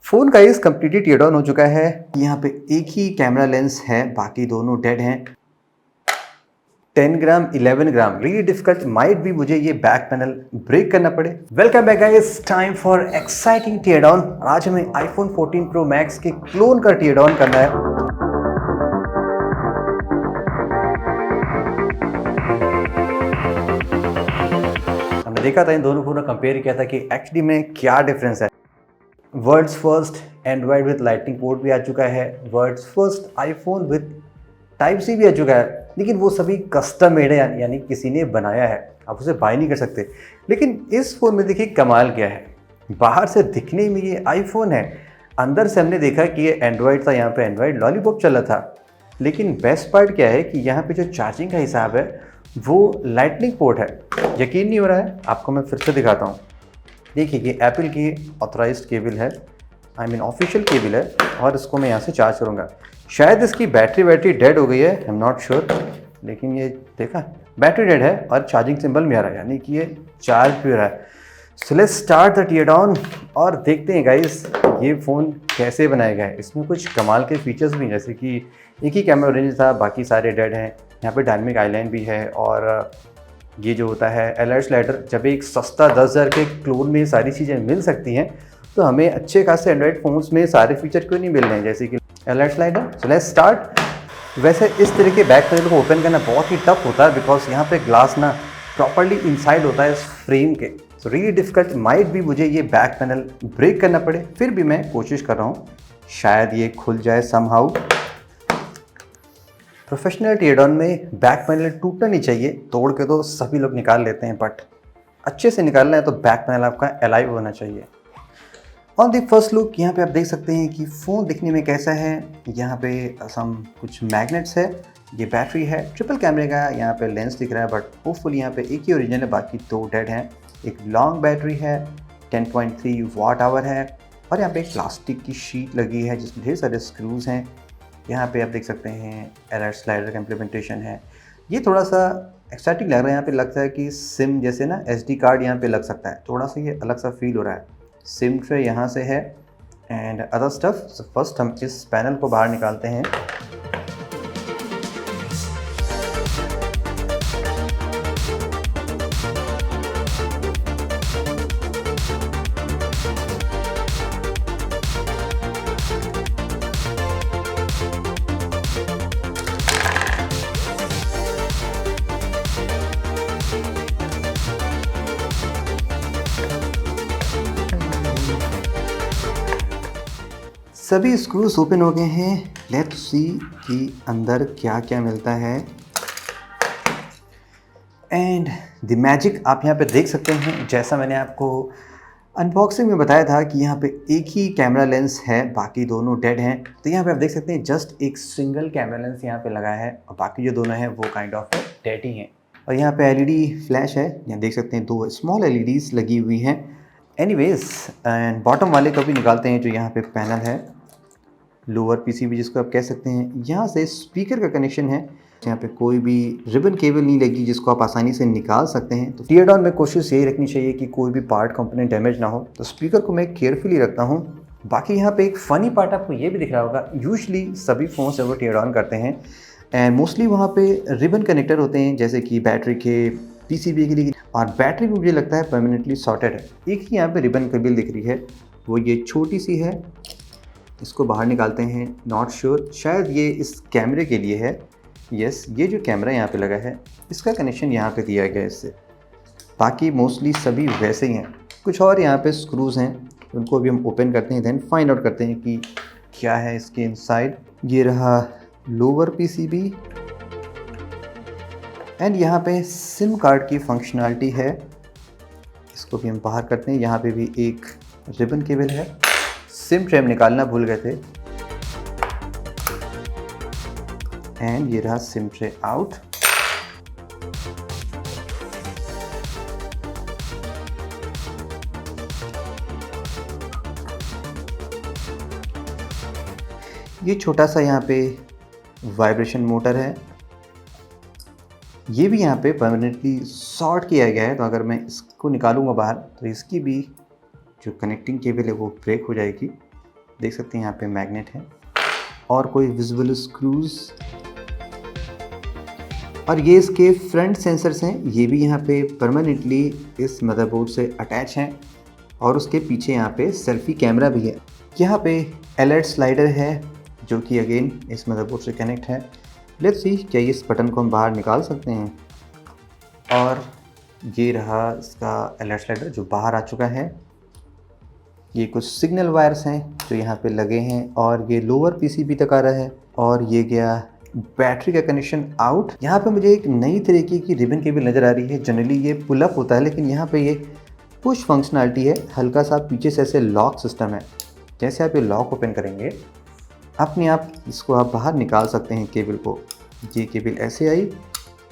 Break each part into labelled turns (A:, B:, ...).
A: Phone का इस completely tier down हो चुका है। यहाँ पे एक ही कैमरा लेंस है, बाकी दोनों डेड हैं। 10 gram 11 gram really difficult might भी मुझे ये बैक पैनल ब्रेक करना पड़े। Welcome back guys, time for exciting tear down. आज हमें आईफोन 14 प्रो मैक्स के क्लोन का टियर डाउन करना है। हमने देखा था, इन दोनों को कंपेयर किया था कि एक्चुअली में क्या डिफरेंस है। World's first Android with lightning port भी आ चुका है, world's first iPhone with type C भी आ चुका है, लेकिन वो सभी कस्टम मेड है, यानी किसी ने बनाया है, आप उसे बाय नहीं कर सकते। लेकिन इस फ़ोन में देखिए कमाल क्या है, बाहर से दिखने में ये आईफोन है, अंदर से हमने देखा कि ये एंड्रॉयड था, यहाँ पे एंड्रॉयड लॉलीपॉप चला था। लेकिन बेस्ट पार्ट क्या है कि यहाँ पे जो चार्जिंग का हिसाब है वो लाइटनिंग पोर्ट है। यकीन नहीं हो रहा है, आपको मैं फिर से दिखाता हूँ। देखिए ये एप्पल की ऑथराइज्ड केबल है, आई मीन ऑफिशियल केबल है, और इसको मैं यहाँ से चार्ज करूँगा। शायद इसकी बैटरी डेड हो गई है, आई एम नॉट श्योर, लेकिन ये देखा बैटरी डेड है और चार्जिंग सिंबल भी आ रहा है, यानी कि ये चार्ज भी हो रहा है। So let's start the tear down और देखते हैं गाइस ये फ़ोन कैसे बनाया गया है। इसमें कुछ कमाल के फीचर्स भी हैं, जैसे कि एक ही कैमरा रेंज था, बाकी सारे डेड हैं। यहाँ पे डायनामिक आईलाइन भी है, और ये जो होता है अलर्ट स्लाइडर। जब एक सस्ता 10,000 के क्लोन में सारी चीज़ें मिल सकती हैं, तो हमें अच्छे खासे एंड्रॉइड फ़ोन्स में सारे फीचर क्यों नहीं मिल रहे हैं, जैसे कि alert slider. So let's start. वैसे इस तरह के बैक पैनल को ओपन करना बहुत ही टफ होता है, बिकॉज यहाँ पे ग्लास ना प्रॉपरली इनसाइड होता है इस फ्रेम के। सो रियली डिफिकल्ट माइट भी मुझे ये बैक पैनल ब्रेक करना पड़े, फिर भी मैं कोशिश कर रहा हूँ, शायद ये खुल जाए समहाउ। प्रोफेशनल टियर डाउन में बैक पैनल टूटना नहीं चाहिए, तोड़ के तो सभी लोग निकाल लेते हैं, बट अच्छे से निकालना है तो बैक पैनल आपका अलाइव होना चाहिए। ऑन द फर्स्ट लुक यहाँ पे आप देख सकते हैं कि फ़ोन दिखने में कैसा है। यहाँ पे सम कुछ मैग्नेट्स है, ये बैटरी है, ट्रिपल कैमरे का यहाँ पे लेंस दिख रहा है, बट होपफुली यहाँ पे एक ही ओरिजिनल है, बाकी दो डेड हैं। एक लॉन्ग बैटरी है, 10.3 वाट आवर है, और यहाँ पे एक प्लास्टिक की शीट लगी है जिसमें ढेर सारे स्क्रूज़ हैं। यहाँ पे आप देख सकते हैं अलर्ट स्लाइडर का इम्प्लीमेंटेशन है। ये थोड़ा सा एक्साइटिंग लग रहा है, यहाँ पे लगता है कि सिम जैसे ना SD कार्ड यहाँ पे लग सकता है, थोड़ा सा ये अलग सा फील हो रहा है। सिम ट्रे यहाँ से है एंड अदर स्टफ। फर्स्ट हम इस पैनल को बाहर निकालते हैं। सभी स्क्रूज ओपन हो गए हैं। लेट्स सी कि अंदर क्या क्या मिलता है। एंड द मैजिक आप यहाँ पे देख सकते हैं, जैसा मैंने आपको अनबॉक्सिंग में बताया था कि यहाँ पे एक ही कैमरा लेंस है, बाकी दोनों डेड हैं। तो यहाँ पे आप देख सकते हैं जस्ट एक सिंगल कैमरा लेंस यहाँ पे लगा है, और बाकी जो दोनों हैं वो काइंड ऑफ डेड ही हैं। और यहाँ पे LED फ्लैश है, यहाँ देख सकते हैं दो स्मॉल LEDs लगी हुई हैं। एनीवेज, एंड बॉटम वाले को भी निकालते हैं, जो यहाँ पे पैनल है, लोअर PCB जिसको आप कह सकते हैं। यहाँ से स्पीकर का कनेक्शन है, यहाँ पे कोई भी रिबन केबल नहीं लगी जिसको आप आसानी से निकाल सकते हैं। तो टियर डाउन में कोशिश यही रखनी चाहिए कि कोई भी पार्ट कंपोनेंट डैमेज ना हो, तो स्पीकर को मैं केयरफुली रखता हूँ। बाकी यहाँ पे एक फ़नी पार्ट आपको ये भी दिख रहा होगा, यूजुअली सभी फ़ोन से वो टियर डाउन करते हैं एंड मोस्टली वहाँ पे रिबन कनेक्टर होते हैं, जैसे कि बैटरी के, PCB के लिए, और बैटरी भी मुझे लगता है परमानेंटली सॉर्टेड है। एक ही यहाँ पे रिबन केबल दिख रही है, वो ये छोटी सी है, इसको बाहर निकालते हैं। नॉट श्योर, शायद ये इस कैमरे के लिए है। यस, ये जो कैमरा यहाँ पे लगा है इसका कनेक्शन यहाँ पे दिया गया है इससे। बाकी मोस्टली सभी वैसे ही हैं। कुछ और यहाँ पे स्क्रूज़ हैं, उनको भी हम ओपन करते हैं, देन फाइंड आउट करते हैं कि क्या है इसके इनसाइड। ये रहा लोअर PCB, एंड यहाँ पे सिम कार्ड की फंक्शनैलिटी है, इसको भी हम बाहर करते हैं। यहाँ पे भी एक रिबन केबल है, सिम ट्रे निकालना भूल गए थे, एंड ये रहा सिम ट्रे आउट। ये छोटा सा यहाँ पे वाइब्रेशन मोटर है, ये भी यहाँ पे परमानेंटली शॉर्ट किया गया है, तो अगर मैं इसको निकालूंगा बाहर तो इसकी भी जो कनेक्टिंग केबल है वो ब्रेक हो जाएगी। देख सकते हैं यहाँ पे मैग्नेट है और कोई विजिबल स्क्रूज, और ये इसके फ्रंट सेंसर्स हैं, ये भी यहाँ पे परमानेंटली इस मदरबोर्ड से अटैच हैं, और उसके पीछे यहाँ पे सेल्फी कैमरा भी है। यहाँ पे अलर्ट स्लाइडर है जो कि अगेन इस मदरबोर्ड से कनेक्ट है। लेट्स सी क्या इस बटन को हम बाहर निकाल सकते हैं, और ये रहा इसका अलर्ट स्लाइडर जो बाहर आ चुका है। ये कुछ सिग्नल वायर्स हैं जो यहाँ पे लगे हैं, और ये लोअर पीसीबी तक आ रहा है, और ये गया बैटरी का कनेक्शन आउट। यहाँ पे मुझे एक नई तरीके की रिबन केबल नज़र आ रही है। जनरली ये पुल अप होता है, लेकिन यहाँ पे ये पुश फंक्शनलिटी है। हल्का सा पीछे से ऐसे लॉक सिस्टम है, जैसे आप ये लॉक ओपन करेंगे अपने आप इसको आप बाहर निकाल सकते हैं केबल को। ये केबल ऐसे आई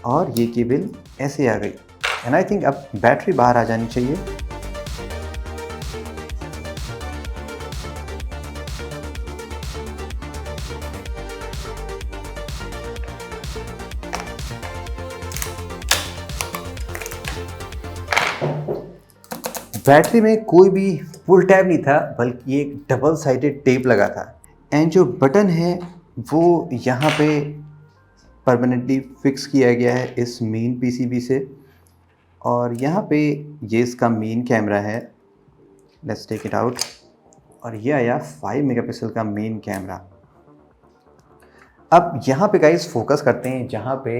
A: और ये केबल ऐसे आ गई, एंड आई थिंक अब बैटरी बाहर आ जानी चाहिए। बैटरी में कोई भी पुल टैब नहीं था, बल्कि एक डबल साइडेड टेप लगा था, एंड जो बटन है वो यहाँ पे परमानेंटली फिक्स किया गया है इस मेन पीसीबी से, और यहाँ पे ये इसका मेन कैमरा है। लेट्स टेक इट आउट, और ये आया 5 मेगापिक्सल का मेन कैमरा। अब यहाँ पे गाइस फोकस करते हैं जहाँ पे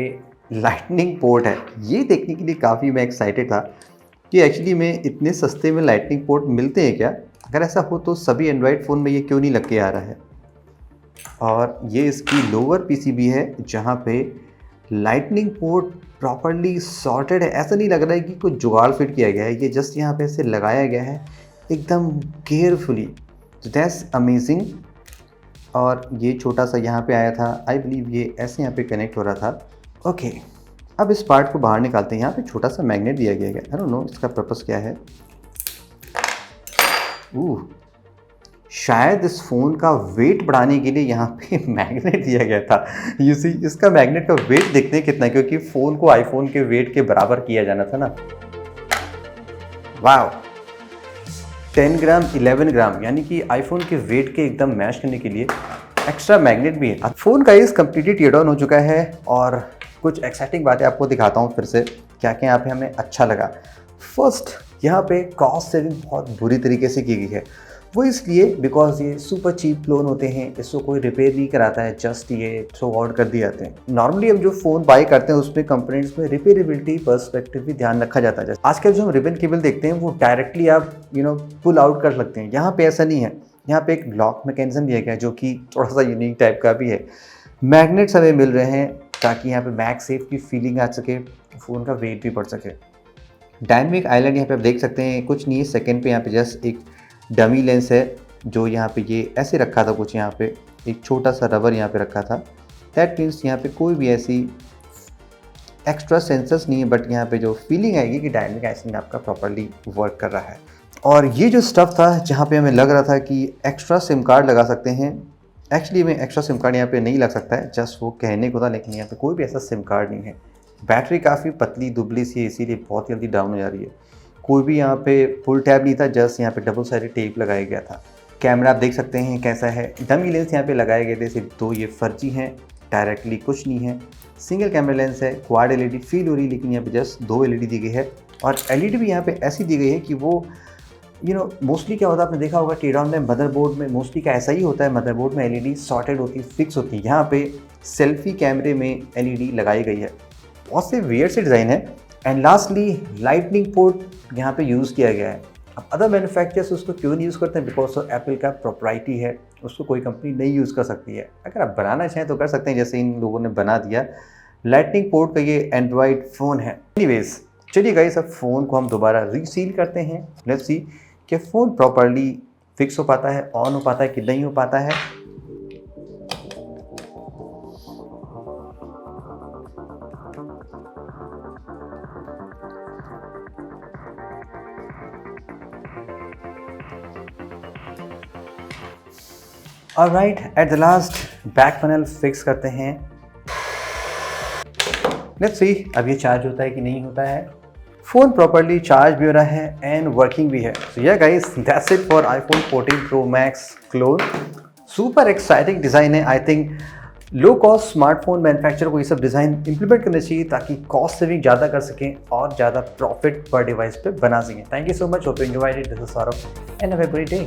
A: लाइटनिंग पोर्ट है। ये देखने के लिए काफ़ी मैं एक्साइटेड था कि एक्चुअली में इतने सस्ते में लाइटनिंग पोर्ट मिलते हैं क्या। अगर ऐसा हो तो सभी एंड्रॉयड फ़ोन में ये क्यों नहीं लग के आ रहा है। और ये इसकी लोअर पीसीबी है जहाँ पे लाइटनिंग पोर्ट प्रॉपरली सॉर्टेड है। ऐसा नहीं लग रहा है कि कोई जुगाड़ फिट किया गया है, ये जस्ट यहाँ पे ऐसे लगाया गया है एकदम केयरफुली। तो दैट्स अमेजिंग। और ये छोटा सा यहाँ पे आया था, आई बिलीव ये ऐसे यहाँ पे कनेक्ट हो रहा था। ओके, अब इस पार्ट को बाहर निकालते हैं। यहाँ पे छोटा सा मैग्नेट दिया गया है, आई डोंट नो इसका पर्पस क्या है। शायद इस फ़ोन का वेट बढ़ाने के लिए यहाँ पे मैग्नेट दिया गया था। यू सी, इसका मैग्नेट का वेट देखते हैं कितना, क्योंकि फ़ोन को आईफोन के वेट के बराबर किया जाना था ना। वाह, 10 ग्राम 11 ग्राम, यानी कि आईफोन के वेट के एकदम मैच करने के लिए एक्स्ट्रा मैग्नेट भी है। फ़ोन का इस कम्प्लीटली टियर डाउन हो चुका है, और कुछ एक्साइटिंग बातें आपको दिखाता हूँ फिर से क्या क्या यहाँ पे हमें अच्छा लगा। फर्स्ट, यहाँ पे कॉस्ट सेविंग बहुत बुरी तरीके से की गई है। वो इसलिए बिकॉज ये सुपर चीप लोन होते हैं, इसको कोई रिपेयर नहीं कराता है, जस्ट ये थ्रो आउट कर दिए जाते हैं। नॉर्मली हम जो फ़ोन बाई करते हैं उसमें कंपोनेंट्स में रिपेयरेबिलिटी पर्सपेक्टिव भी ध्यान रखा जाता है। आजकल जो हम रिबन केबल देखते हैं वो डायरेक्टली आप पुल आउट कर सकते हैं। यहाँ पे ऐसा नहीं है, यहाँ पे एक लॉक मैकेनिज्म दिया गया है जो कि थोड़ा सा यूनिक टाइप का भी है। मैग्नेट्स हमें मिल रहे हैं ताकि यहाँ पे मैग सेफ की फीलिंग आ सके, फ़ोन का वेट भी बढ़ सके। डायनेमिक आइलैंड यहाँ पे आप देख सकते हैं, कुछ नहीं है, सेकंड पे यहाँ पे जस्ट एक डमी लेंस है जो यहाँ पे ये ऐसे रखा था, कुछ यहाँ पे एक छोटा सा रबर यहाँ पे रखा था। दैट मीन्स यहाँ पे कोई भी ऐसी एक्स्ट्रा सेंसर्स नहीं है, बट यहाँ पे जो फीलिंग आएगी कि डायनेमिक आइलैंड आपका प्रॉपरली वर्क कर रहा है। और ये जो स्टफ़ था जहाँ पे हमें लग रहा था कि एक्स्ट्रा सिम कार्ड लगा सकते हैं, एक्चुअली में एक्स्ट्रा सिम कार्ड यहाँ पे नहीं लग सकता है, जस्ट वो कहने को था, लेकिन यहाँ पे कोई भी ऐसा सिम कार्ड नहीं है। बैटरी काफ़ी पतली दुबली सी है, इसीलिए बहुत जल्दी डाउन हो जा रही है। कोई भी यहाँ पे फुल टैब नहीं था, जस्ट यहाँ पे डबल साइडेड टेप लगाया गया था। कैमरा आप देख सकते हैं कैसा है, डमी लेंस यहाँ पे लगाए गए थे, सिर्फ 2 ये फर्जी हैं, डायरेक्टली कुछ नहीं है। सिंगल कैमरा लेंस है, क्वाड एलईडी फील हो रही है, लेकिन यहाँ पे जस्ट 2 एलईडी दी गई है। और एलईडी भी यहाँ पे ऐसी दी गई है कि वो मोस्टली क्या होता है, आपने देखा होगा टीडाउन में मदरबोर्ड में मोस्टली का ऐसा ही होता है, मदरबोर्ड में एलईडी सॉर्टेड होती है, फिक्स होती है। यहाँ पे सेल्फी कैमरे में एलईडी लगाई गई है, बहुत से वियर्ड से डिज़ाइन है। एंड लास्टली लाइटनिंग पोर्ट यहाँ पे यूज़ किया गया है। अब अदर मैन्युफैक्चरर्स उसको क्यों नहीं यूज़ करते हैं, बिकॉज एप्पल का प्रॉपर्टी है, उसको कोई कंपनी नहीं यूज़ कर सकती है। अगर आप बनाना चाहें तो कर सकते हैं, जैसे इन लोगों ने बना दिया। लाइटनिंग पोर्ट का ये एंड्रॉयड फ़ोन है। एनीवेज, चलिए गाइस, अब फ़ोन को हम दोबारा रीसील करते हैं। लेट्स सी कि फ़ोन प्रॉपरली फिक्स हो पाता है, ऑन हो पाता है कि नहीं हो पाता है। Alright, at the last back panel fix करते हैं। लेट्स सी अब ये चार्ज होता है कि नहीं होता है। फ़ोन प्रॉपरली चार्ज भी हो रहा है एंड वर्किंग भी है। सो या guys, that's it for iPhone 14 pro max clone. Super exciting design है। I think low cost smartphone manufacturer को ये सब डिज़ाइन इंप्लीमेंट करना चाहिए ताकि कॉस्ट सेविंग ज़्यादा कर सकें और ज़्यादा प्रॉफिट पर डिवाइस पे बना सकें। Thank you so much, hope you enjoyed it. This is Saurabh and have a great day.